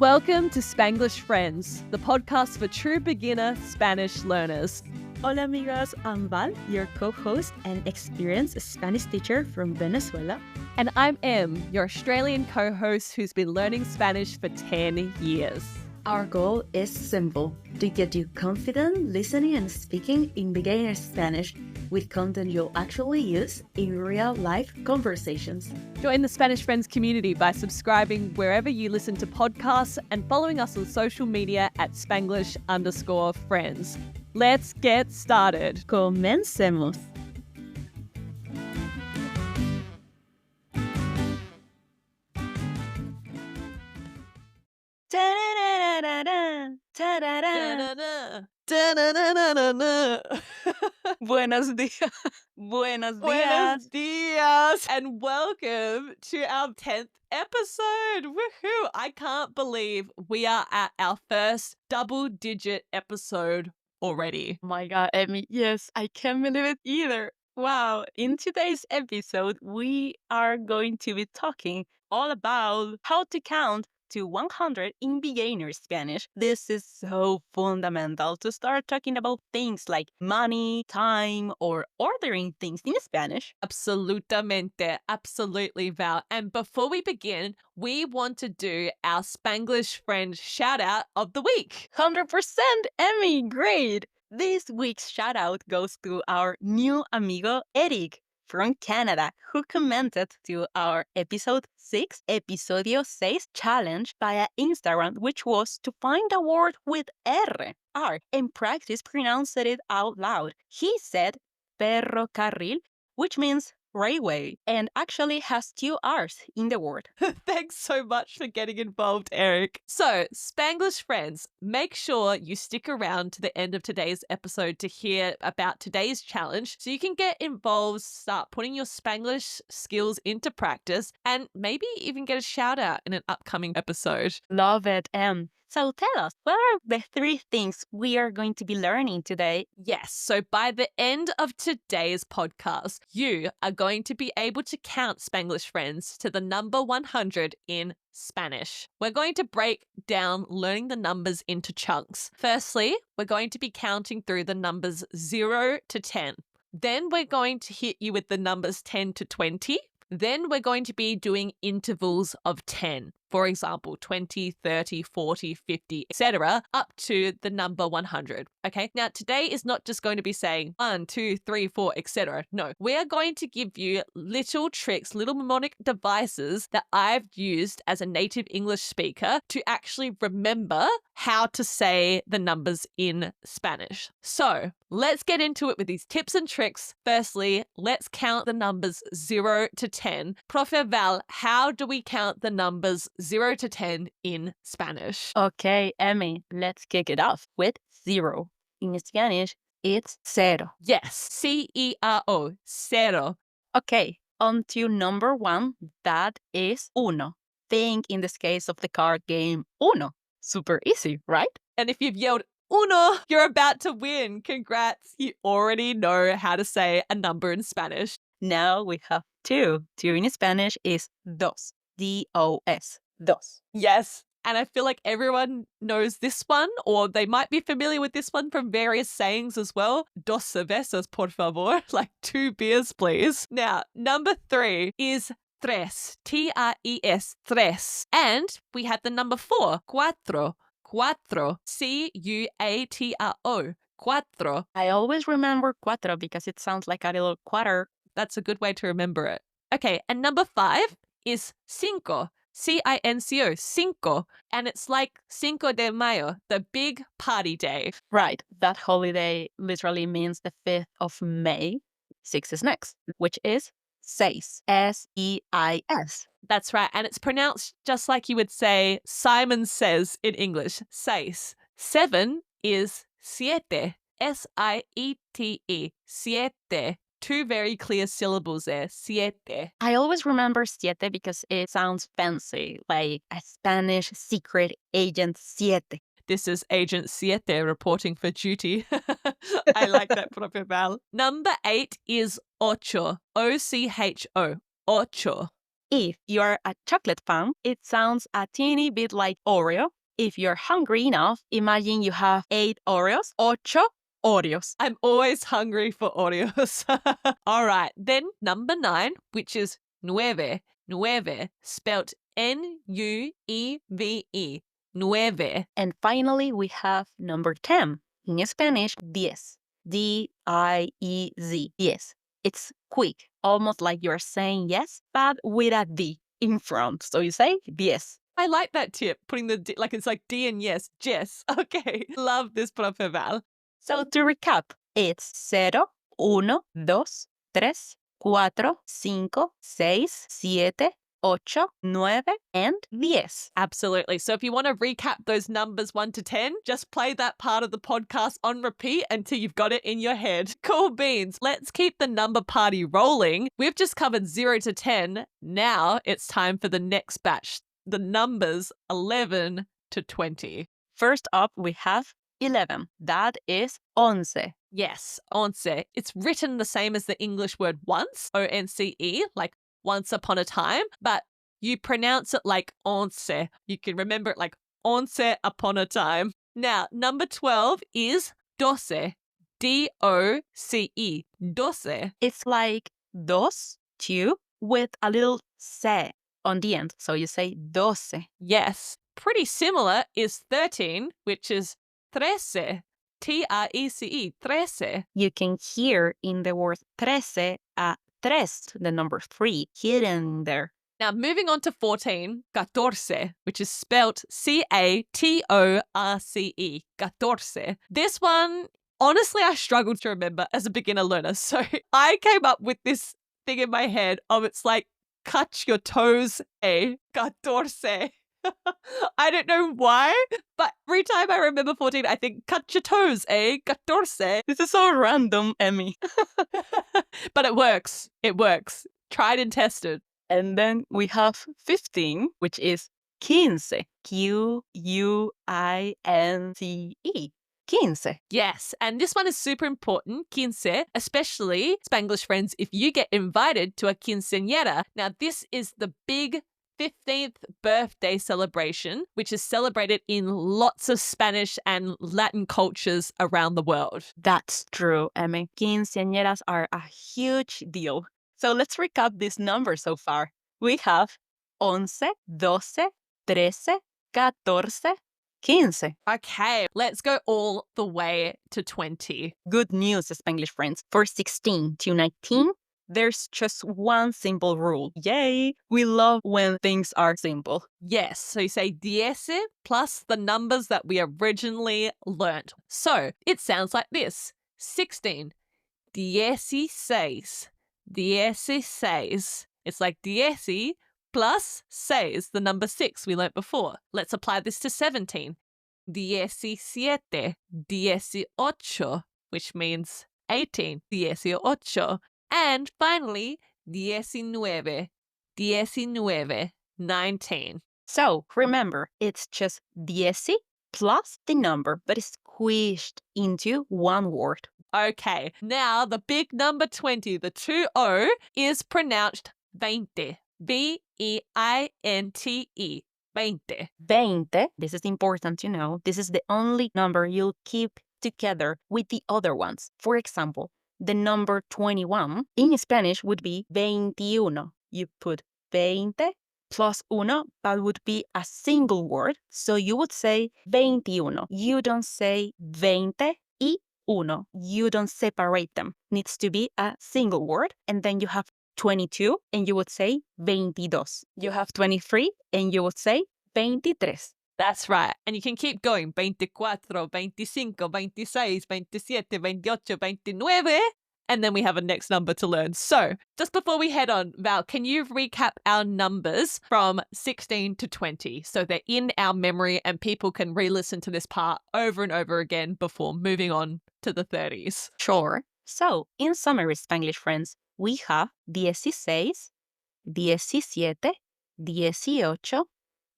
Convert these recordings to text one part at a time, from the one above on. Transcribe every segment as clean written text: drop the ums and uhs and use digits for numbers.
Welcome to Spanglish Friends, the podcast for true beginner Spanish learners. Hola amigos, I'm Val, your co-host and experienced Spanish teacher from Venezuela. And I'm Em, your Australian co-host who's been learning Spanish for 10 years. Our goal is simple, to get you confident listening and speaking in beginner Spanish with content you'll actually use in real-life conversations. Join the Spanish Friends community by subscribing wherever you listen to podcasts and following us on social media at Spanglish_Friends. Let's get started. Comencemos. Buenos días. Buenos días. And welcome to our 10th episode. Woohoo! I can't believe we are at our first double-digit episode already. Oh my God, Emmy, yes, I can't believe it either. Wow, in today's episode, we are going to be talking all about how to count to 100 in beginner Spanish. This is so fundamental to start talking about things like money, time, or ordering things in Spanish. Absolutamente. Absolutely, Val. And before we begin, we want to do our Spanglish Friend Shout Out of the week. 100%, Emmy, great! This week's shout out goes to our new amigo, Eric, from Canada, who commented to our episode 6, episodio 6 challenge via Instagram, which was to find a word with R, and practice pronouncing it out loud. He said ferrocarril, which means railway, and actually has 2 R's in the word. Thanks so much for getting involved, Eric. So, Spanglish friends, make sure you stick around to the end of today's episode to hear about today's challenge so you can get involved, start putting your Spanglish skills into practice, and maybe even get a shout out in an upcoming episode. Love it, Em. So tell us, what are the 3 things we are going to be learning today? Yes, so by the end of today's podcast, you are going to be able to count Spanglish friends to the number 100 in Spanish. We're going to break down learning the numbers into chunks. Firstly, we're going to be counting through the numbers 0 to 10. Then we're going to hit you with the numbers 10 to 20. Then we're going to be doing intervals of 10. For example, 20, 30, 40, 50, etc., up to the number 100. Okay, now today is not just going to be saying 1, 2, 3, 4, etc. No, we are going to give you little tricks, little mnemonic devices that I've used as a native English speaker to actually remember how to say the numbers in Spanish. So let's get into it with these tips and tricks. Firstly, let's count the numbers 0 to 10. Profe Val, how do we count the numbers 0 to 10 in Spanish? Okay, Emmy, let's kick it off with 0. In Spanish, it's cero. Yes, C-E-R-O, cero. Okay, on to number 1, that is uno. Think in this case of the card game Uno. Super easy, right? And if you've yelled uno, you're about to win. Congrats, you already know how to say a number in Spanish. Now we have 2. 2 in Spanish is dos. D-O-S. Dos. Yes. And I feel like everyone knows this one, or they might be familiar with this one from various sayings as well. Dos cervezas, por favor. Like 2 beers, please. Now, number 3 is tres. T-R-E-S. Tres. And we have the number 4. Cuatro. Cuatro. C-U-A-T-R-O. Cuatro. I always remember cuatro because it sounds like a little quarter. That's a good way to remember it. Okay, and number 5 is cinco. C-I-N-C-O, cinco. And it's like Cinco de Mayo, the big party day. Right. That holiday literally means the 5th of May. 6 is next, which is seis. S-E-I-S. That's right. And it's pronounced just like you would say Simon Says in English, seis. 7 is siete. S-I-E-T-E. Siete. 2 very clear syllables there, siete. I always remember siete because it sounds fancy, like a Spanish secret agent siete. This is Agent Siete reporting for duty. I like that, Profe Val. Number 8 is ocho. O-C-H-O. Ocho. If you are a chocolate fan, it sounds a teeny bit like Oreo. If you're hungry enough, imagine you have 8 Oreos, ocho Oreos. I'm always hungry for Oreos. All right, then number 9, which is nueve. Nueve, spelt Nueve. Nueve. And finally, we have number 10. In Spanish, diez. D-I-E-Z. Diez. It's quick, almost like you're saying yes, but with a D in front. So you say diez. I like that tip, putting the D, like it's like D and yes, Jess. Okay, love this profe Val. So to recap, it's 0, 1, 2, 3, 4, 5, 6, 7, 8, 9, and 10. Absolutely. So if you want to recap those numbers 1 to 10, just play that part of the podcast on repeat until you've got it in your head. Cool beans. Let's keep the number party rolling. We've just covered 0 to 10. Now it's time for the next batch, the numbers 11 to 20. First up, we have 11. That is once. Yes, once. It's written the same as the English word once, O-N-C-E, like once upon a time, but you pronounce it like once. You can remember it like once upon a time. Now, number 12 is doce. D-O-C-E. Doce. It's like dos, 2, with a little se on the end. So you say doce. Yes. Pretty similar is 13, which is trece. T-R-E-C-E. Trece. You can hear in the word trece a tres, the number 3, hidden there. Now, moving on to 14, catorce, which is spelt C-A-T-O-R-C-E, catorce. This one, honestly, I struggled to remember as a beginner learner. So I came up with this thing in my head of it's like, cut your toes, catorce. I don't know why, but every time I remember 14, I think, cut your toes, catorce. This is so random, Emmy. But it works. It works. Tried and tested. And then we have 15, which is quince. Q-U-I-N-C-E. Quince. Yes, and this one is super important, quince, especially Spanglish friends, if you get invited to a quinceañera. Now, this is the big 15th birthday celebration, which is celebrated in lots of Spanish and Latin cultures around the world. That's true, Emmy. Quinceañeras are a huge deal. So let's recap these numbers so far. We have 11, 12, 13, 14, 15. Okay, let's go all the way to 20. Good news, Spanglish friends. For 16 to 19, there's just one simple rule. Yay! We love when things are simple. Yes, so you say diez plus the numbers that we originally learnt. So it sounds like this. 16, dieciséis. Dieciséis. It's like dieci plus seis, the number 6 we learnt before. Let's apply this to 17. Diecisiete. Dieciocho, which means 18. Dieciocho. And finally, 19. 19. So remember, it's just dieci plus the number, but it's squished into one word. Okay, now the big number 20, the 2-O, is pronounced 20. V-E-I-N-T-E. 20. 20, this is important to know. This is the only number you'll keep together with the other ones. For example, the number 21 in Spanish would be 21. You put 20 plus uno, that would be a single word. So you would say 21. You don't say 20 y uno. You don't separate them. Needs to be a single word. And then you have 22 and you would say 22. You have 23 and you would say 23. That's right. And you can keep going. 24, 25, 26, 27, 28, 29. And then we have a next number to learn. So just before we head on, Val, can you recap our numbers from 16 to 20 so they're in our memory and people can re-listen to this part over and over again before moving on to the 30s? Sure. So, in summary, Spanglish friends, we have 16, 17, 18,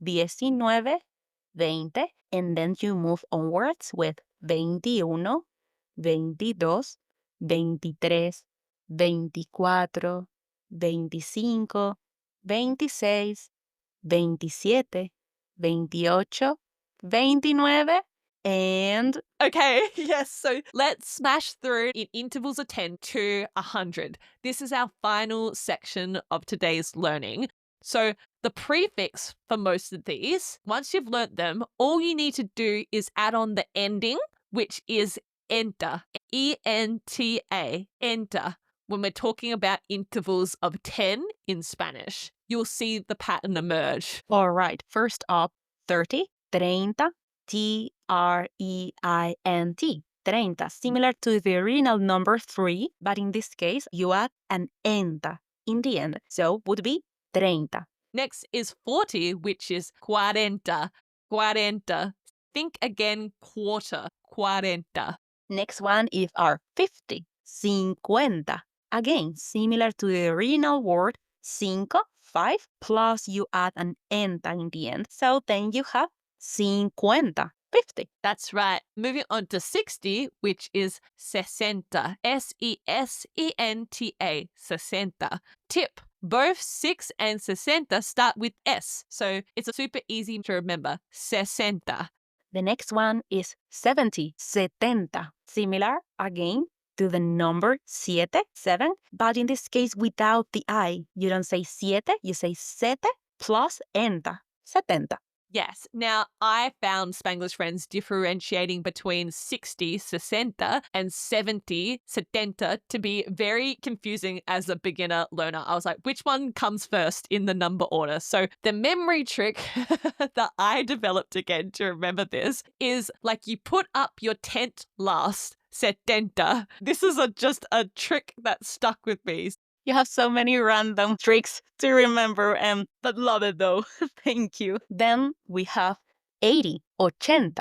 19, 20, and then you move onwards with 21, 22, 23, 24, 25, 26, 27, 28, 29, and Okay, yes. So let's smash through in intervals of 10 to 100. This is our final section of today's learning. So the prefix for most of these, once you've learnt them, all you need to do is add on the ending, which is enta, E-N-T-A, enta. When we're talking about intervals of 10 in Spanish, you'll see the pattern emerge. all right, first up, 30, 30, T-R-E-I-N-T, 30, similar to the original number 3, but in this case, you add an enta in the end, so would be 30. Next is 40, which is cuarenta, cuarenta. Think again, quarter, cuarenta. Next one is our 50, 50. Again, similar to the original word, cinco, 5, plus you add an enta in the end. So then you have 50, 50. That's right. Moving on to 60, which is sesenta, S-E-S-E-N-T-A, sesenta. Tip, both 6 and sesenta start with S, so it's super easy to remember, sesenta. The next one is 70, 70. Similar, again, to the number 7, but in this case without the I. You don't say siete, you say sete plus enta, 70. Yes. Now, I found Spanglish Friends differentiating between 60, sesenta, and 70, setenta, to be very confusing as a beginner learner. I was like, which one comes first in the number order? So the memory trick that I developed again to remember this is like you put up your tent last, setenta. This is just a trick that stuck with me. You have so many random tricks to remember, but love it though. Thank you. Then we have 80, 80.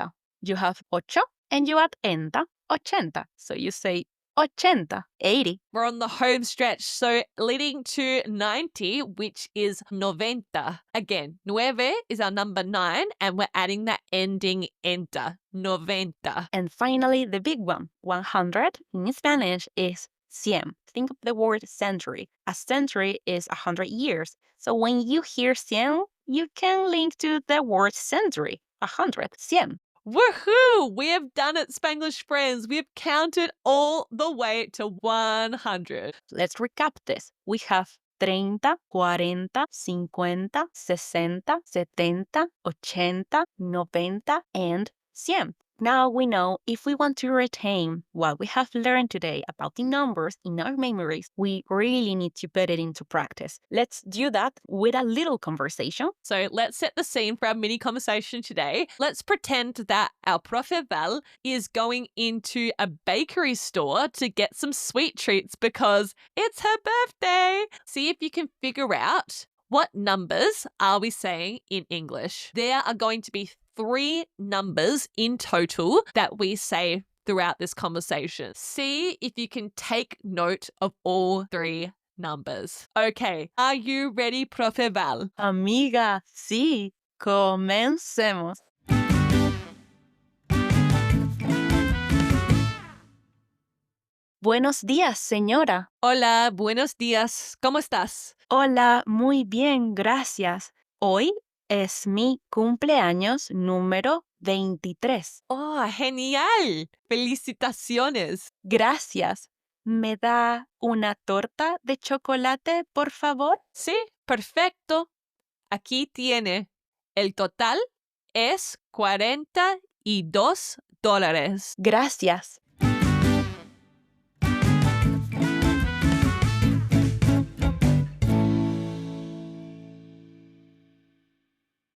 You have ocho and you add enta, 80. So you say 80, 80. We're on the home stretch, so leading to 90, which is noventa. Again, nueve is our number 9, and we're adding that ending enta, noventa. And finally, the big one, 100 in Spanish is 100. Think of the word century. A century is 100 years. So when you hear 100, you can link to the word century, 100, 100. Woohoo! We have done it, Spanglish Friends. We have counted all the way to 100. Let's recap this. We have 30, 40, 50, 60, 70, 80, 90, and 100. Now we know if we want to retain what we have learned today about the numbers in our memories, we really need to put it into practice. Let's do that with a little conversation. So let's set the scene for our mini conversation today. Let's pretend that our Profe Val is going into a bakery store to get some sweet treats because it's her birthday. See if you can figure out what numbers are we saying in English. There are going to be 3 numbers in total that we say throughout this conversation. See if you can take note of all 3 numbers. Okay, are you ready, Profe Val? Amiga, sí, comencemos. Buenos días, señora. Hola, buenos días. ¿Cómo estás? Hola, muy bien, gracias. Hoy es mi cumpleaños número 23. Oh, genial. Felicitaciones. Gracias. ¿Me da una torta de chocolate, por favor? Sí, perfecto. Aquí tiene. El total es $42. Gracias.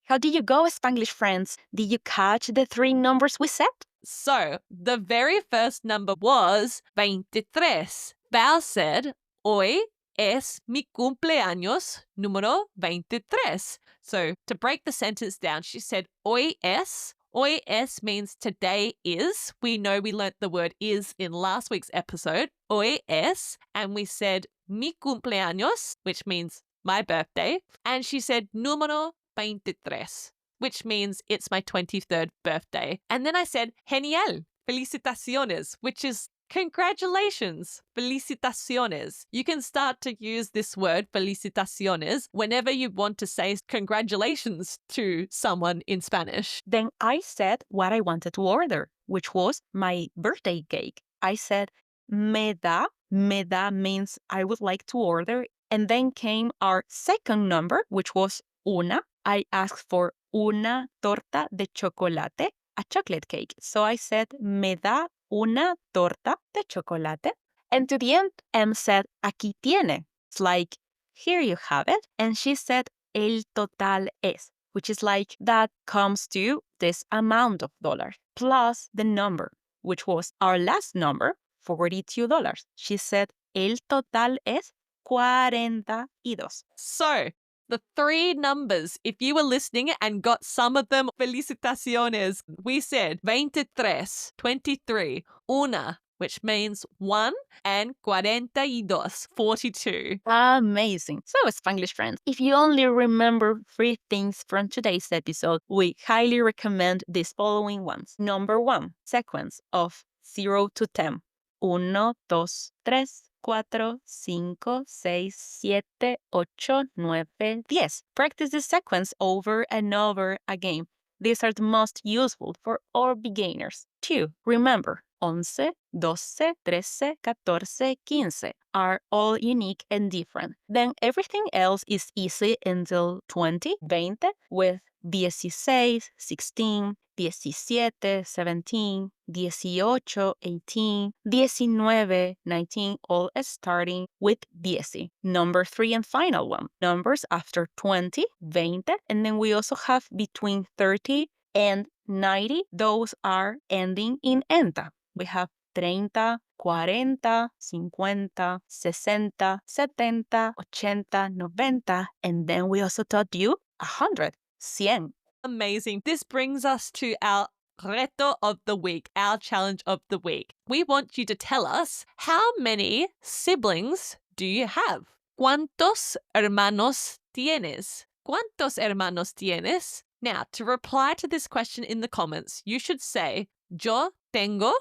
How did you go, Spanglish friends? Did you catch the 3 numbers we said? So, the very first number was 23. Val said, hoy es mi cumpleaños número 23. So, to break the sentence down, she said, hoy es. Hoy es means today is. We know we learnt the word is in last week's episode. Hoy es. And we said mi cumpleaños, which means my birthday. And she said número 23, which means it's my 23rd birthday. And then I said, genial, felicitaciones, which is Congratulations, felicitaciones. You can start to use this word, felicitaciones, whenever you want to say congratulations to someone in Spanish. Then I said what I wanted to order, which was my birthday cake. I said, me da. Me da means I would like to order. And then came our second number, which was una. I asked for una torta de chocolate, a chocolate cake. So I said, me da una torta de chocolate. And to the end, Em said, aquí tiene. It's like, here you have it. And she said, el total es, which is like, that comes to this amount of dollars, plus the number, which was our last number, $42. She said, el total es 42. So, the three numbers, if you were listening and got some of them, felicitaciones, we said 23, una, which means 1, and 42, 42. Amazing. So, Spanglish friends, if you only remember 3 things from today's episode, we highly recommend these following ones. Number 1, sequence of 0 to 10. 1, 2, 3, 4, 5, 6, 7, 8, 9, 10. Practice this sequence over and over again. These are the most useful for all beginners. 2, remember, 11, 12, 13, 14, 15 are all unique and different. Then everything else is easy until 20, with 16, 17, 18, 19, 19, all starting with 10. Number 3 and final one. Numbers after 20, and then we also have between 30 and 90. Those are ending in enta. We have 30, 40, 50, 60, 70, 80, 90, and then we also taught you 100, 100. Amazing. This brings us to our Reto of the week, our challenge of the week. We want you to tell us, how many siblings do you have? ¿Cuántos hermanos tienes? ¿Cuántos hermanos tienes? Now, to reply to this question in the comments, you should say, yo tengo,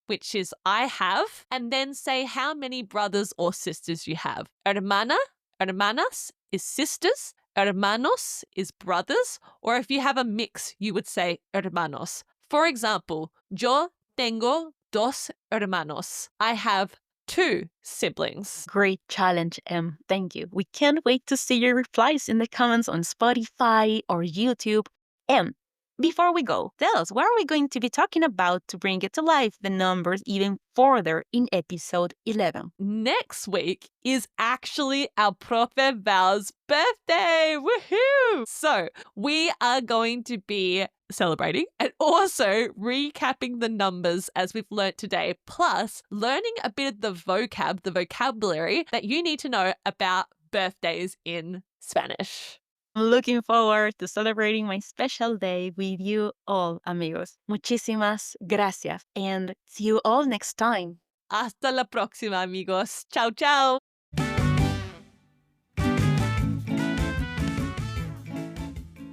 which is I have, and then say how many brothers or sisters you have. Hermana, hermanas is sisters. Hermanos is brothers, or if you have a mix, you would say hermanos. For example, yo tengo 2 hermanos. I have 2 siblings. Great challenge, Em. Thank you. We can't wait to see your replies in the comments on Spotify or YouTube. Em, before we go, tell us, what are we going to be talking about to bring it to life, the numbers even further in episode 11? Next week is actually our Profe Val's birthday. Woohoo! So we are going to be celebrating and also recapping the numbers as we've learnt today, plus learning a bit of the vocabulary that you need to know about birthdays in Spanish. I'm looking forward to celebrating my special day with you all, amigos. Muchísimas gracias, and see you all next time. Hasta la próxima, amigos. Ciao, ciao.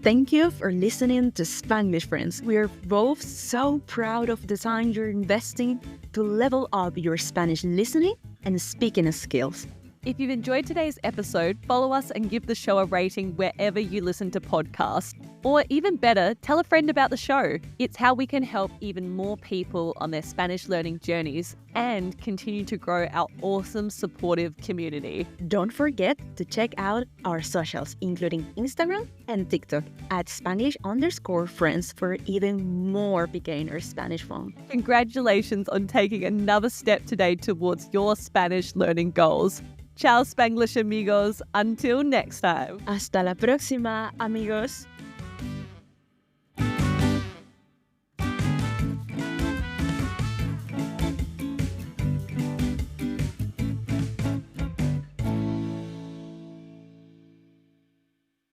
Thank you for listening to Spanglish Friends. We are both so proud of the time you're investing to level up your Spanish listening and speaking skills. If you've enjoyed today's episode, follow us and give the show a rating wherever you listen to podcasts. Or even better, tell a friend about the show. It's how we can help even more people on their Spanish learning journeys and continue to grow our awesome, supportive community. Don't forget to check out our socials, including Instagram and TikTok at Spanglish_Friends for even more beginner Spanish fun. Congratulations on taking another step today towards your Spanish learning goals. Ciao, Spanglish amigos. Until next time. Hasta la próxima, amigos.